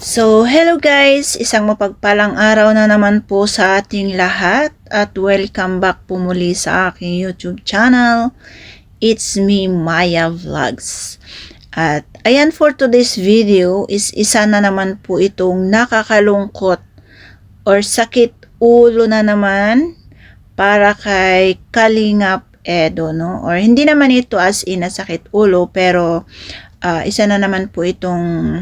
So, hello guys! Isang mapagpalang araw na naman po sa ating lahat at welcome back po muli sa aking YouTube channel. It's me, Maya Vlogs. At ayan, for today's video is isa na naman po itong nakakalungkot or sakit ulo na naman para kay Kalingap Edo, no? Or hindi naman ito as in na sakit ulo, pero isa na naman po itong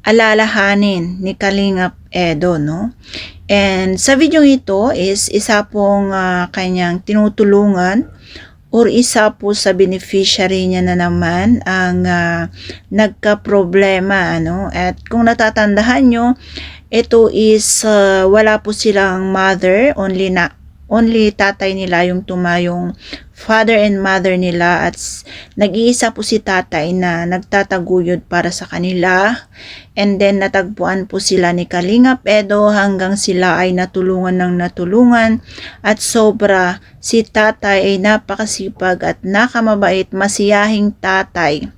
alalahanin ni Kalingap Edo, no? And sa video ito is isa pong kanyang tinutulungan or isa po sa beneficiary niya na naman ang nagka-problema, ano? At kung natatandahan nyo, ito is wala po silang mother, only tatay nila yung tumayong father and mother nila, at nag-iisa po si tatay na nagtataguyod para sa kanila. And then natagpuan po sila ni Kalingap Edo hanggang sila ay natulungan ng natulungan, at sobra si tatay ay napakasipag at nakamabait, masiyahing tatay.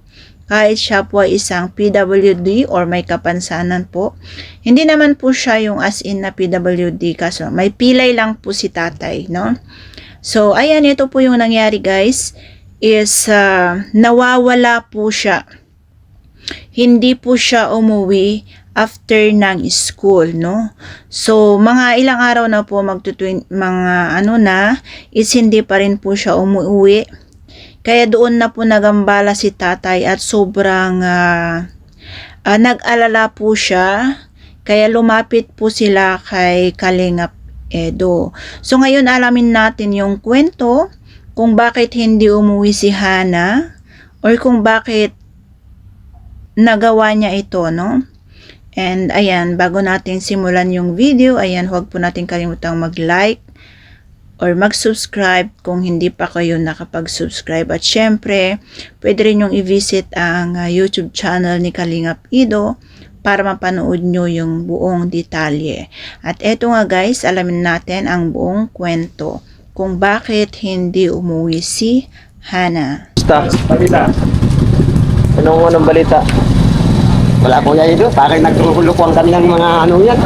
Kahit siya po ay isang PWD or may kapansanan po. Hindi naman po siya yung as in na PWD, kaso may pilay lang po si tatay, no? So, ayan, ito po yung nangyari guys, is nawawala po siya. Hindi po siya umuwi after ng school, no? So, mga ilang araw na po, is hindi pa rin po siya umuwi. Kaya doon na po nagambala si tatay at sobrang nag-alala po siya. Kaya lumapit po sila kay Kalingap Edo. So ngayon alamin natin yung kwento kung bakit hindi umuwi si Hana or kung bakit nagawa niya ito, no? And ayan, bago natin simulan yung video, ayan, huwag po natin kalimutang mag-like or mag-subscribe kung hindi pa kayo nakapag-subscribe. At syempre, pwede rin yung i-visit ang YouTube channel ni Kalingap Edo para mapanood nyo yung buong detalye. At eto nga guys, alamin natin ang buong kwento kung bakit hindi umuwi si Hana. Balita. Anong balita? Wala po yan ito. Parang nagtutulukuan kami ng mga ano yan.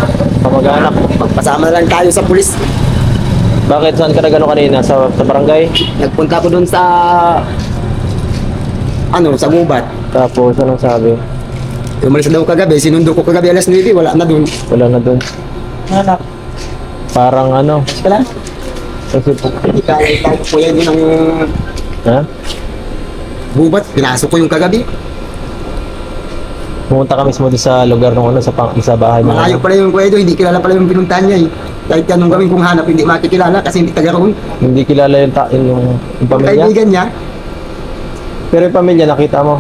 Kamag-anak. Magpasama lang tayo sa pulis. Bakit? Saan ka nagano kanina? Sa barangay? Nagpunta ko doon sa sa gubat. Tapos anong sabi? Umalis daw kagabi. Sinundo ko kagabi alas 9. Wala na doon. Wala na doon. Anak. Parang ano? Kala? Kasi po. Ikaw po yan yun ang Ha? gubat. Pinasok ko yung kagabi. Pumunta ka mismo doon sa lugar ng sa bahay mo. Malayo pala yung kuya doon. Hindi kilala pala yung pinuntahan niya eh. Kahit anong gawin kong hanap, hindi makikilala kasi hindi taga roon. Hindi kilala yung pamilya? Kaibigan niya. Pero yung pamilya nakita mo?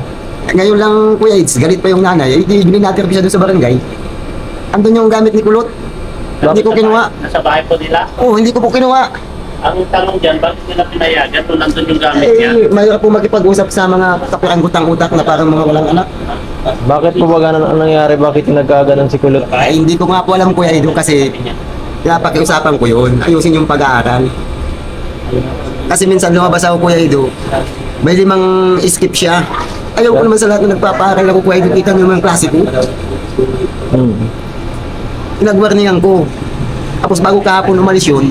Ngayon lang kuya Aids, galit pa yung nanay. Hindi natin siya doon sa barangay. Andun yung gamit ni Kulot. Hindi ko kinuha. Nasa bahay po nila. Oo, hindi ko po kinuha. Ang tanong dyan, bakit nila pinayagan kung nandun yung gamit niya? Mayroon po makipag-usap sa mga kakurang gutang-utak na parang mga walang anak. Bakit po ba ganun ang nangyari? Bakit nagkaganon si Kulot? Ay, hindi ko nga po alam kuya Aido kasi napakiusapan ko yun. Ayusin yung pag-aaral. Kasi minsan lumabas ako kuya Aido, may 5 skip siya. Ayaw ko naman sa lahat na nagpapaaral ako kuya Aido, kita nyo yung mga klase ko. Pinag-warningan ko. Tapos bago kahapon umalis yun,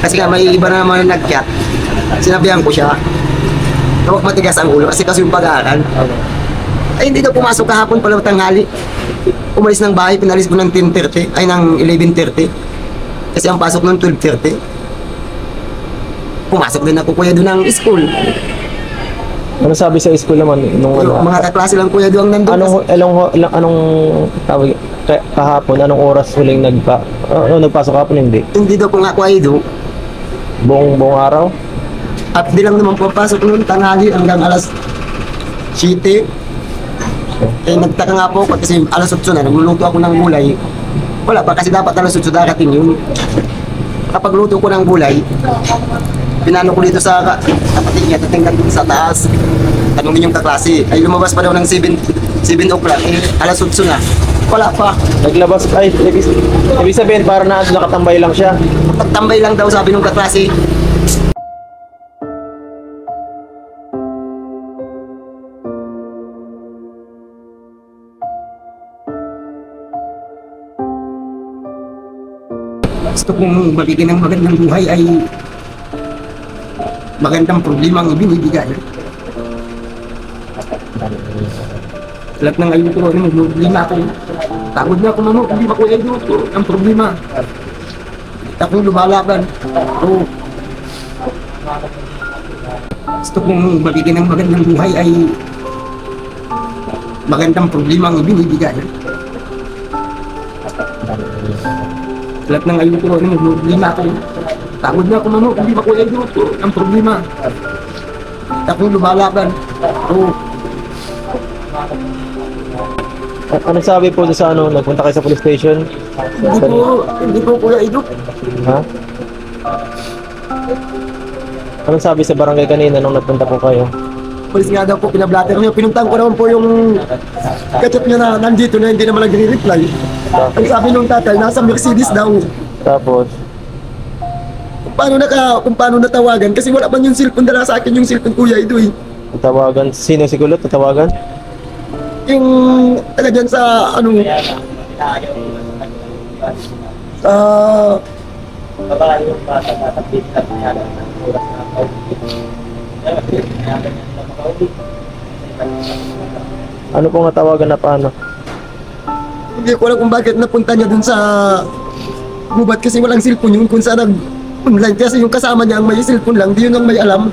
kasi nga may iba na naman nag-chat, sinabihan ko siya, huwag matigas ang ulo kasi yung pag-aaral. Ay, hindi daw pumasok kahapon pala tanghali. Umalis ng bahay, pinalis ko ng 10:30, ay ng 11:30. Kasi ang pasok ng 12:30. Pumasok din ako kuya doon ng school. Ano sabi sa school naman nung Yung mga kaklase lang kuya doon nandun. Anong tawag kahapon, anong oras huling nagpasok kahapon? Hindi daw po nga kuya doon. Buong araw? At di lang naman papasok noon tanghali hanggang alas 7. Eh nagtaka nga po ako kasi alas 8 na, nagluluto ako ng gulay. Wala pa kasi dapat alas 8 darating yun. Kapag luto ko ng gulay, pinano ko dito sa kapatid niya, tatingnan dito sa taas. Tanungin yung kaklase. Ay lumabas pa daw ng 7 o'clock, alas 8 na. Wala pa. Naglabas, ay, ibig sabihin para na nakatambay lang siya. Tambay lang daw sabi ng kaklase. Gusto kong mabigyan ng magandang buhay ay magandang problema ang ibinibigay. Lahat ng ayun ko, may problema ako. Tagod na ako, mamo, hindi ba ko ayun ko ang problema. Akong lumalaban. So, gusto kong mabigyan ng magandang buhay ay magandang problema ang ibinibigay. Lahat ng ayun ko, may problema ako. Tagod na ako, mamo, hindi ba ko ayun ko ang problema. Akong lumalaban. So, Ano sabi po sa ano, nagpunta kayo sa police station? hindi po Kuya Idok. Ha? Anong sabi sa barangay kanina nung nagpunta po kayo? Police nga daw po, pinablatter niyo. Pinuntahan ko naman po yung kachat niya na nandito na hindi naman nagre-reply. Ang sabi nung tatay, nasa Mercedes daw. Tapos, Kung paano natawagan, kasi wala man yung cellphone, dala sa akin yung cellphone Kuya Idok eh. tatawagan, sino si Kulot? Tatawagan? Yung taga dyan sa ano, Ano pong natawagan na paano? hindi ko alam kung bakit napunta niya dun sa gubat kasi walang cellphone yun kung saan online kasi yung kasama niya ang may cellphone lang, di yun ang may alam.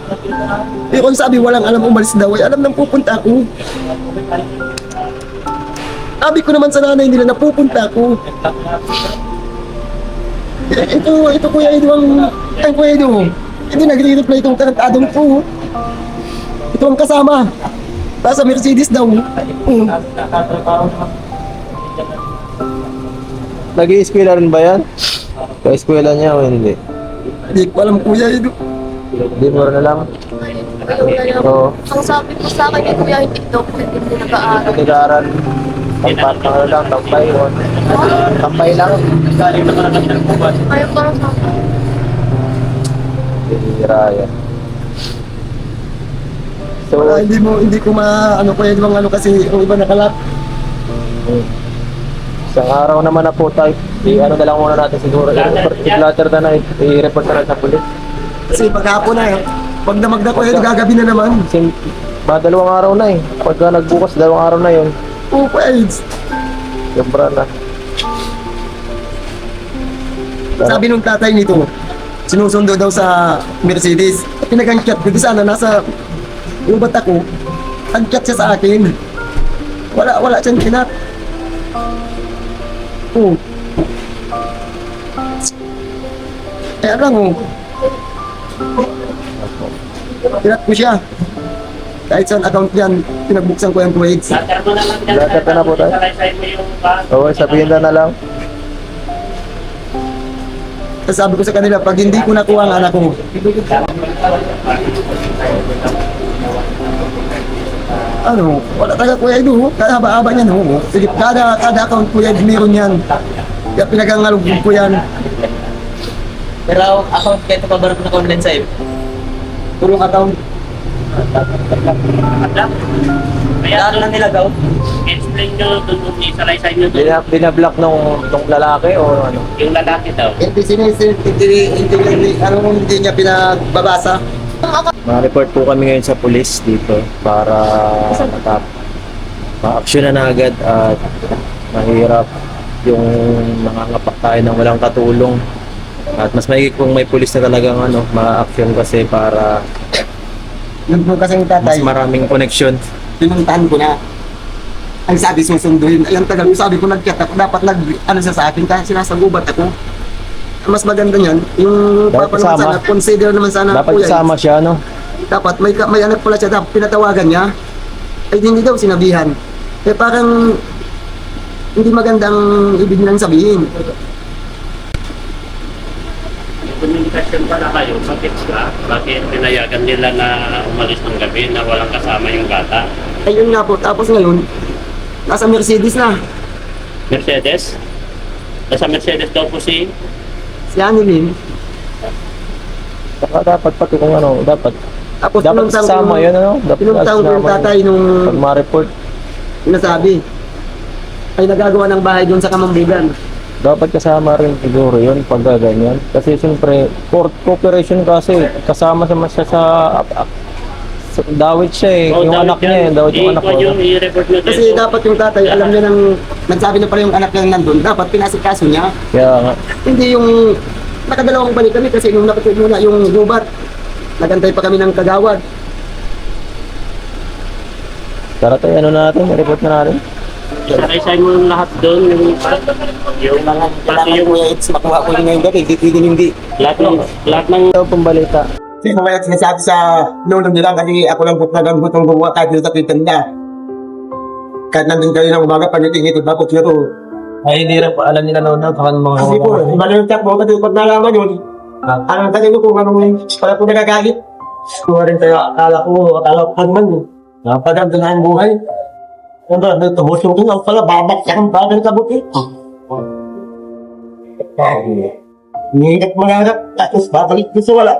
Eh kung sabi walang alam umalis daw, ay alam nang pupunta ako. Sabi ko naman sa nanay nila na pupunta ako. Ito Kuya Edo ang Kuya Edo. Hindi nagre-reply itong tarantadong ko. Ito ang kasama. Nasa Mercedes daw. Nag-i-eskwela rin ba yan? Ka-eskwela niya o hindi? Hindi ko alam Kuya Edo. Hindi mo rin alam? Oo. Ang sabi ko sa akin, kuya, hindi daw po hindi nag-aaral. Nag-aaral. Tampay lang, tampay. Tampay lang. Ayaw parang sa akin. Hira yan. So, Hindi ko ano Kuya Edo ang ano kasi yung iba nakalap. isang araw naman na po tayo. I-ano na lang muna natin siguro. I-flatter na na. I-report na lang sa pulis. Kasi maghapon na pag damagda Kuya Edo gagabi na naman. Kasi dalawang araw na eh. Pagka nagbukas, dalawang araw na yun. Oo Kuya Edo. Sobra na. Sabi nung tatay nito, sinusundo daw sa Mercedes. Pinag-chat ko sana nasa ubat ako. Ang-chat siya sa akin. Wala siyang kinat. Oo. Kaya lang kinat ko siya. Kahit saan account yan, pinagbuksan ko yung Kuwait. Later mo na lang dyan. Later ka na po tayo. Salaysay mo yung bag. Oo, sabihin na lang. Tapos sabi ko sa kanila, pag hindi ko nakuha ang anak ko, wala talaga Kuya Edo, kada haba-haba niyan Sige, kada account Kuya Edo, meron yan. Kaya pinagangalog ko yan. Pero account kayo pa ba na online sa'yo? Purong account. Kaya lang nilagaw? Explain nyo doon kung isalaysay nyo doon. Binablock nung lalaki o ano? Yung lalaki daw. Hindi niya pinagbabasa. Ma-report po kami ngayon sa police dito para ma-action na agad at mahirap yung nangangapak tayo ng walang katulong. At mas maigit kung may police na talagang ma-action kasi para Yun po kasi yung mas tatay, maraming connection. pinuntahan ko na. Ang sabi susunduin, ayun tagal, sabi ko nag-chat ako, dapat siya sa akin kasi sinasagubat ako. Ang mas maganda niyan, yung Dapat papa naman kasama. sana, consider naman sana Dapat Kuya Edo. isama siya, no? Dapat may anak pala siya, dapat pinatawagan niya. Ay hindi daw sinabihan. Eh parang hindi magandang ibig nilang sabihin. May komunikasyon pala kayo. Bakit pinayagan nila na umalis ng gabi na walang kasama yung bata? Ayun nga po, tapos ngayon, nasa Mercedes na. Mercedes? Nasa Mercedes daw po si Annalyn. Saka dapat pati kung dapat Tapos dapat pinuntang isama ko- yun, Dapat Pinuntang ko yung isama tatay nung pag ma-report. nasabi. Ay nagagawa ng bahay doon sa Kamambugan. dapat kasama rin siguro yun pag ganyan. Kasi siyempre, court cooperation kasi kasama siya sa dawit siya eh. Oh, Yung anak niya eh, dawit yung anak ko. I-report nyo Kasi dapat yung tatay, alam niya nang nagsabi na pala yung anak niya nandun, dapat pinasikaso niya. Kaya nga, Hindi yung nakadalawang balik kami kasi nung nakatid muna yung gubat, nagantay pa kami ng kagawad. tara tayo, ano natin, report na natin. Isay mo yung lahat doon, yung pati yung Kuya Eds, makuha ko yun ngayong gabi, hindi. lahat ng Ito pong balita. Kasi mamaya sinasabi sa lolo nila kasi ako lang talagang gutong gumawa kahit yung sakitan niya. Kahit nandun kayo ng umaga, panitingit, bakit siya to? Ay, hindi rin po alam nila na baka mga Kasi po, iba na yung chat mo, kasi pag nalaman yun, anong tanong mo kung anong pala po nagagalit. Kuha rin tayo, akala ko man eh. Napaganda na ang buhay. Ano, natubos yung tingnan pala, babaksak ang bagay sa buti. Hingat mangarap, tapos babalik ko sa wala.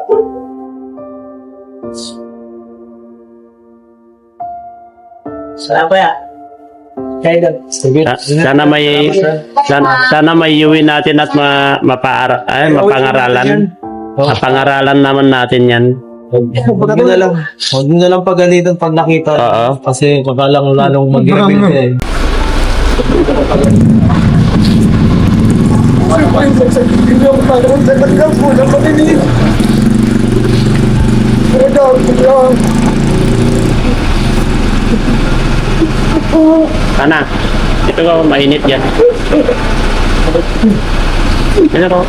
Saan pa yan? Kaya sana may iuwi natin at mapangaralan. Mapangaralan naman natin yan. Huwag nyo na lang pagalitan pag nakita. Oo. Kasi baka lang lalong mag-rebel ka eh. Sana. Ito ko, mainit yan. Ano ko?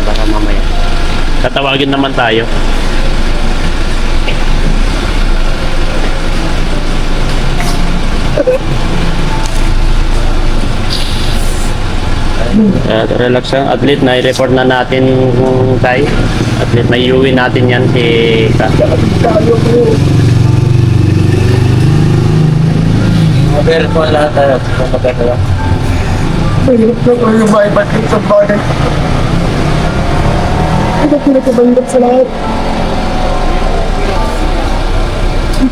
Baka mamaya. Tatawagin naman tayo. Relax lang. At least na-report na natin tayo. At least may iuwi natin yan si Mabel po lahat tayo. Magkakala. Mahirap na ko yung maibat yung sa bagay. Ito pinakabanggap sa lahat.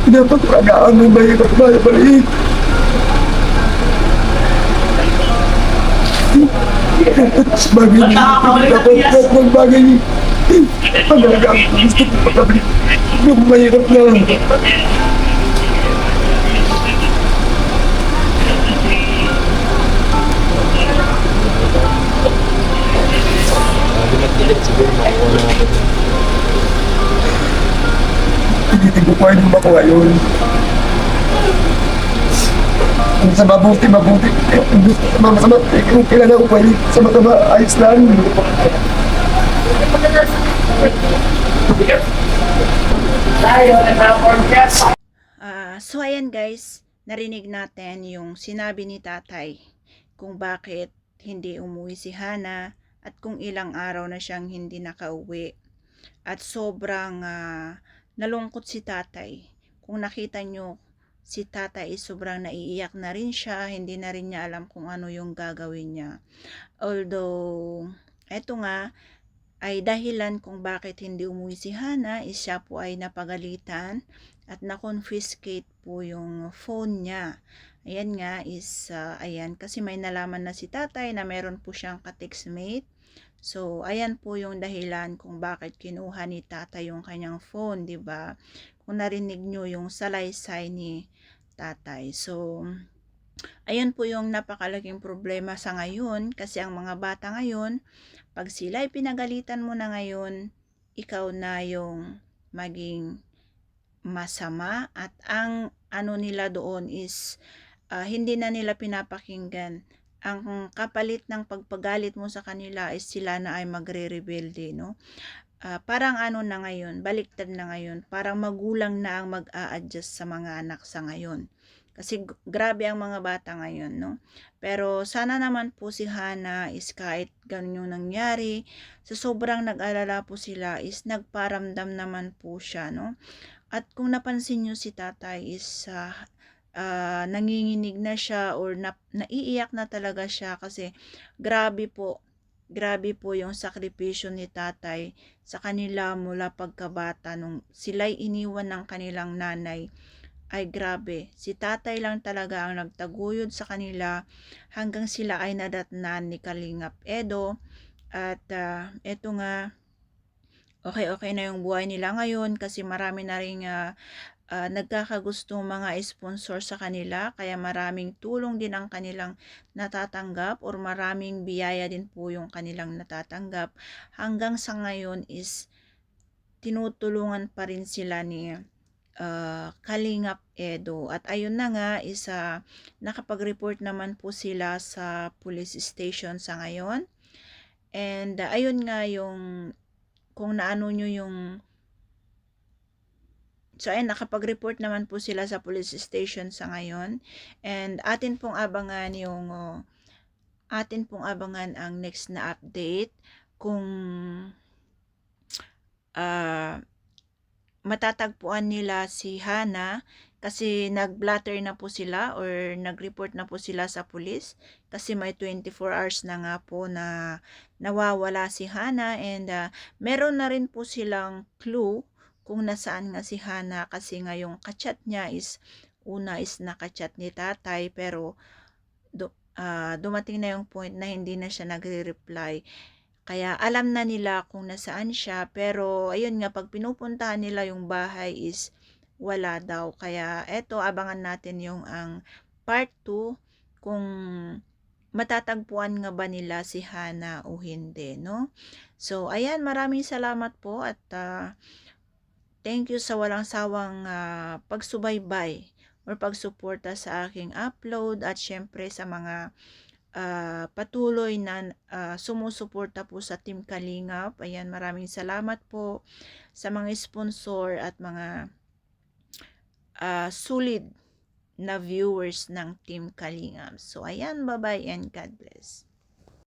Pinapagpragaan ng mahirap na ibalik. Bagay dapat ng bagay panagang gusto ko pagkabalik yung mahirap na hindi ko pwede makuha yun. Kung sa mabuti, kung gusto sa masama, kung kailan ako pwede sa masama, ayos lang. So ayan guys, narinig natin yung sinabi ni tatay kung bakit hindi umuwi si Hana at kung ilang araw na siyang hindi nakauwi. At sobrang nalungkot si tatay. Kung nakita nyo, si tatay sobrang naiiyak na rin siya, hindi na rin niya alam kung ano yung gagawin niya. Although, eto nga, ay dahilan kung bakit hindi umuwi si Hana is siya po ay napagalitan at na-confiscate po yung phone niya. Ayan nga is, ayan, kasi may nalaman na si tatay na meron po siyang ka-textmate. So, ayan po yung dahilan kung bakit kinuha ni tatay yung kanyang phone, di ba? Kung narinig nyo yung salaysay ni tatay. So, ayan po yung napakalaking problema sa ngayon kasi ang mga bata ngayon, pag sila ay pinagalitan mo na ngayon, ikaw na yung maging masama at ang ano nila doon is hindi na nila pinapakinggan. Ang kapalit ng pagpagalit mo sa kanila is sila na ay magre-rebelde, no? Parang ano na ngayon, baliktad na ngayon, parang magulang na ang mag-a-adjust sa mga anak sa ngayon. Kasi grabe ang mga bata ngayon, no? Pero sana naman po si Hana is kahit ganun yung nangyari, sa sobrang nag-alala po sila is nagparamdam naman po siya, no? At kung napansin nyo si tatay is nanginginig na siya or naiiyak na talaga siya kasi grabe po yung sakripisyo ni tatay sa kanila mula pagkabata nung sila'y iniwan ng kanilang nanay. Ay grabe, si tatay lang talaga ang nagtaguyod sa kanila hanggang sila ay nadatnan ni Kalingap Edo. At eto nga, okay na yung buhay nila ngayon kasi marami na rin nagkakagustong mga sponsor sa kanila, kaya maraming tulong din ang kanilang natatanggap or maraming biyaya din po yung kanilang natatanggap. Hanggang sa ngayon is tinutulungan pa rin sila ni Kalingap Edo. At ayun na nga is nakapag-report naman po sila sa police station sa ngayon. And ayun nga yung kung naano nyo yung so ayun, nakapag-report naman po sila sa police station sa ngayon. And atin pong abangan ang next na update kung matatagpuan nila si Hana kasi nag-blatter na po sila or nag-report na po sila sa police kasi may 24 hours na nga po na nawawala si Hana. And meron na rin po silang clue kung nasaan nga si Hana kasi nga yung kachat niya is nakachat ni tatay pero dumating na yung point na hindi na siya nagre-reply. Kaya alam na nila kung nasaan siya pero ayun nga pag pinupuntahan nila yung bahay is wala daw. Kaya eto abangan natin yung ang part 2 kung matatagpuan nga ba nila si Hana o hindi, no? So ayan, maraming salamat po at thank you sa walang sawang pagsubaybay or pagsuporta sa aking upload at syempre sa mga patuloy na sumusuporta po sa Team Kalingap. Ayan, maraming salamat po sa mga sponsor at mga solid na viewers ng Team Kalingap. So ayan, bye-bye and God bless.